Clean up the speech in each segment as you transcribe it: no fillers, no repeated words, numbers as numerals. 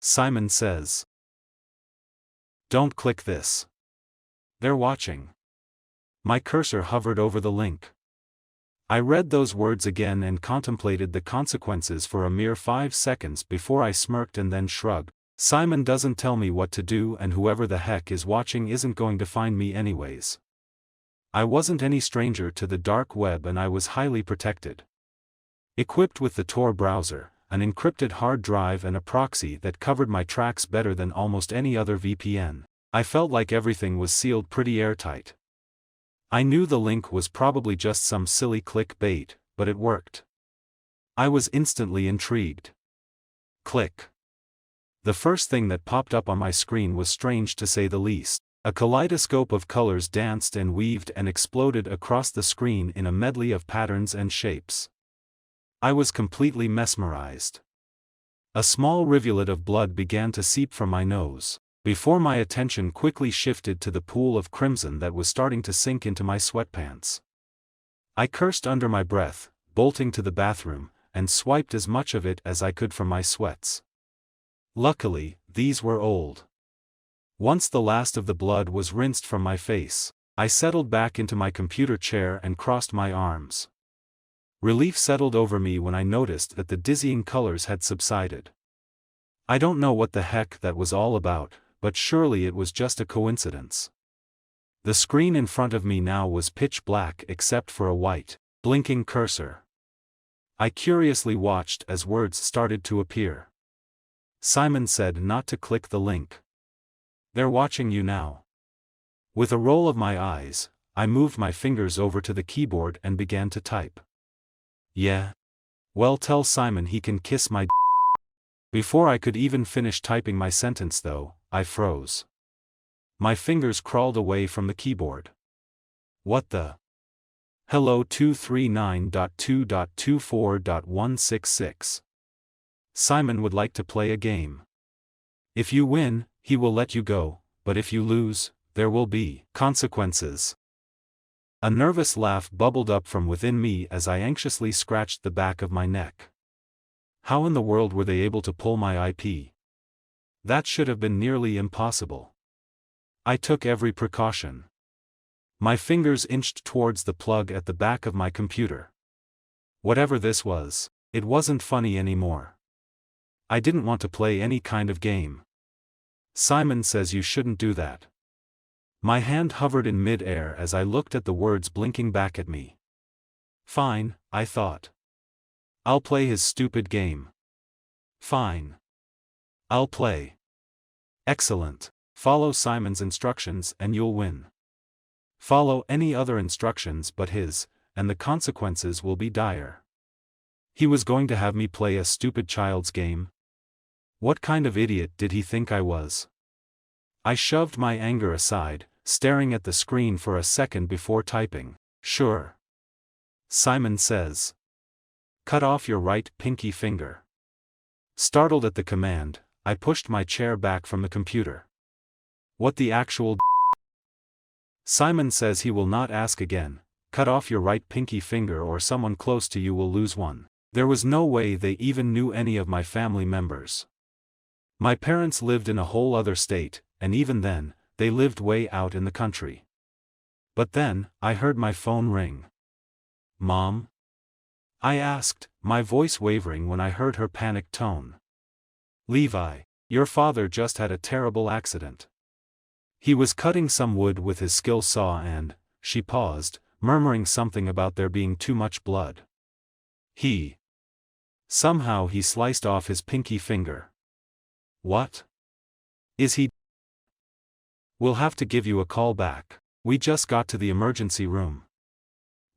Simon says. Don't click this. They're watching. My cursor hovered over the link. I read those words again and contemplated the consequences for a mere 5 seconds before I smirked and then shrugged. Simon doesn't tell me what to do, and whoever the heck is watching isn't going to find me anyways. I wasn't any stranger to the dark web, and I was highly protected. Equipped with the Tor browser, an encrypted hard drive and a proxy that covered my tracks better than almost any other VPN, I felt like everything was sealed pretty airtight. I knew the link was probably just some silly clickbait, but it worked. I was instantly intrigued. Click. The first thing that popped up on my screen was strange to say the least. A kaleidoscope of colors danced and weaved and exploded across the screen in a medley of patterns and shapes. I was completely mesmerized. A small rivulet of blood began to seep from my nose, before my attention quickly shifted to the pool of crimson that was starting to sink into my sweatpants. I cursed under my breath, bolting to the bathroom, and swiped as much of it as I could from my sweats. Luckily, these were old. Once the last of the blood was rinsed from my face, I settled back into my computer chair and crossed my arms. Relief settled over me when I noticed that the dizzying colors had subsided. I don't know what the heck that was all about, but surely it was just a coincidence. The screen in front of me now was pitch black except for a white, blinking cursor. I curiously watched as words started to appear. Simon said not to click the link. They're watching you now. With a roll of my eyes, I moved my fingers over to the keyboard and began to type. Yeah. Well, tell Simon he can kiss my d. Before I could even finish typing my sentence though, I froze. My fingers crawled away from the keyboard. What the? Hello 239.2.24.166. Simon would like to play a game. If you win, he will let you go, but if you lose, there will be consequences. A nervous laugh bubbled up from within me as I anxiously scratched the back of my neck. How in the world were they able to pull my IP? That should have been nearly impossible. I took every precaution. My fingers inched towards the plug at the back of my computer. Whatever this was, it wasn't funny anymore. I didn't want to play any kind of game. Simon says you shouldn't do that. My hand hovered in mid-air as I looked at the words blinking back at me. Fine, I thought. I'll play his stupid game. Fine. I'll play. Excellent. Follow Simon's instructions and you'll win. Follow any other instructions but his, and the consequences will be dire. He was going to have me play a stupid child's game? What kind of idiot did he think I was? I shoved my anger aside, staring at the screen for a second before typing. Sure. Simon says. Cut off your right pinky finger. Startled at the command, I pushed my chair back from the computer. What the actual d-? Simon says he will not ask again. Cut off your right pinky finger or someone close to you will lose one. There was no way they even knew any of my family members. My parents lived in a whole other state, and even then, they lived way out in the country. But then, I heard my phone ring. Mom? I asked, my voice wavering when I heard her panicked tone. Levi, your father just had a terrible accident. He was cutting some wood with his skill saw and, she paused, murmuring something about there being too much blood. Somehow he sliced off his pinky finger. What? Is he? We'll have to give you a call back. We just got to the emergency room.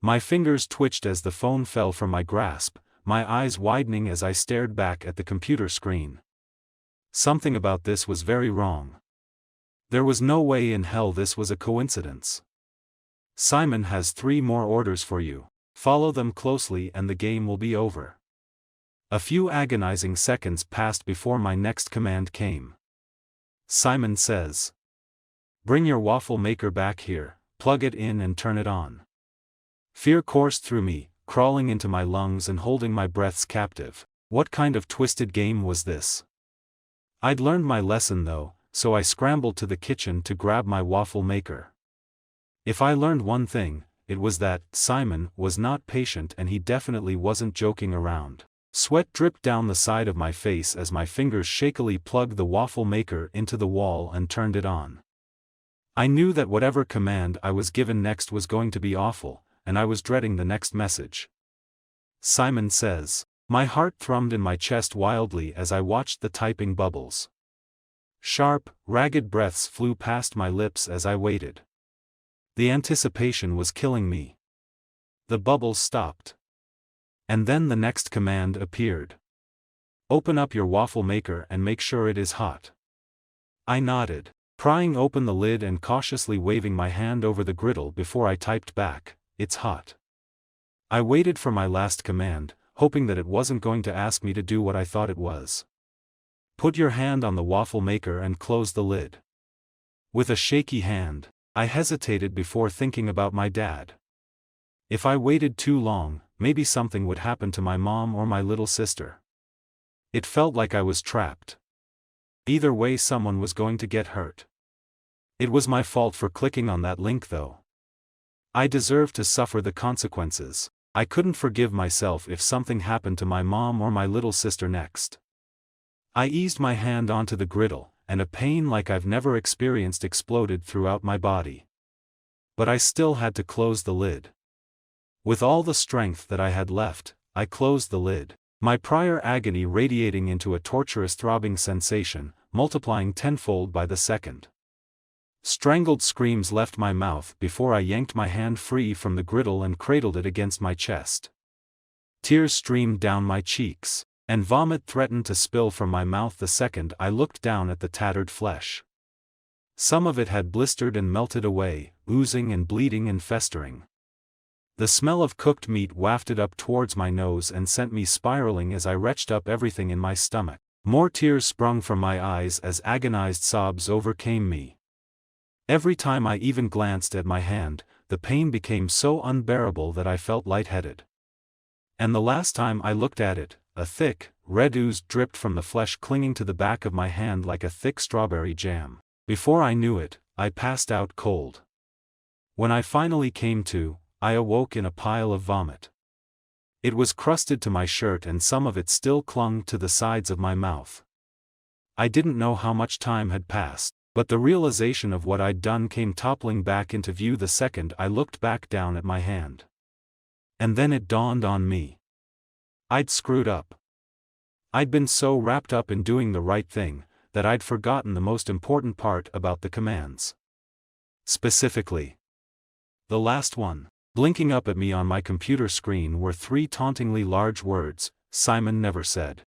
My fingers twitched as the phone fell from my grasp, my eyes widening as I stared back at the computer screen. Something about this was very wrong. There was no way in hell this was a coincidence. Simon has 3 more orders for you. Follow them closely and the game will be over. A few agonizing seconds passed before my next command came. Simon says. Bring your waffle maker back here, plug it in and turn it on. Fear coursed through me, crawling into my lungs and holding my breaths captive. What kind of twisted game was this? I'd learned my lesson though, so I scrambled to the kitchen to grab my waffle maker. If I learned one thing, it was that Simon was not patient and he definitely wasn't joking around. Sweat dripped down the side of my face as my fingers shakily plugged the waffle maker into the wall and turned it on. I knew that whatever command I was given next was going to be awful, and I was dreading the next message. Simon says. My heart thrummed in my chest wildly as I watched the typing bubbles. Sharp, ragged breaths flew past my lips as I waited. The anticipation was killing me. The bubbles stopped. And then the next command appeared. Open up your waffle maker and make sure it is hot. I nodded, prying open the lid and cautiously waving my hand over the griddle before I typed back, "It's hot." I waited for my last command, hoping that it wasn't going to ask me to do what I thought it was. Put your hand on the waffle maker and close the lid. With a shaky hand, I hesitated before thinking about my dad. If I waited too long, maybe something would happen to my mom or my little sister. It felt like I was trapped. Either way, someone was going to get hurt. It was my fault for clicking on that link though. I deserved to suffer the consequences. I couldn't forgive myself if something happened to my mom or my little sister next. I eased my hand onto the griddle, and a pain like I've never experienced exploded throughout my body. But I still had to close the lid. With all the strength that I had left, I closed the lid, my prior agony radiating into a torturous throbbing sensation, multiplying tenfold by the second. Strangled screams left my mouth before I yanked my hand free from the griddle and cradled it against my chest. Tears streamed down my cheeks, and vomit threatened to spill from my mouth the second I looked down at the tattered flesh. Some of it had blistered and melted away, oozing and bleeding and festering. The smell of cooked meat wafted up towards my nose and sent me spiraling as I retched up everything in my stomach. More tears sprung from my eyes as agonized sobs overcame me. Every time I even glanced at my hand, the pain became so unbearable that I felt lightheaded. And the last time I looked at it, a thick, red ooze dripped from the flesh clinging to the back of my hand like a thick strawberry jam. Before I knew it, I passed out cold. When I finally came to, I awoke in a pile of vomit. It was crusted to my shirt and some of it still clung to the sides of my mouth. I didn't know how much time had passed, but the realization of what I'd done came toppling back into view the second I looked back down at my hand. And then it dawned on me. I'd screwed up. I'd been so wrapped up in doing the right thing, that I'd forgotten the most important part about the commands. Specifically, the last one. Blinking up at me on my computer screen were 3 tauntingly large words, "Simon never said."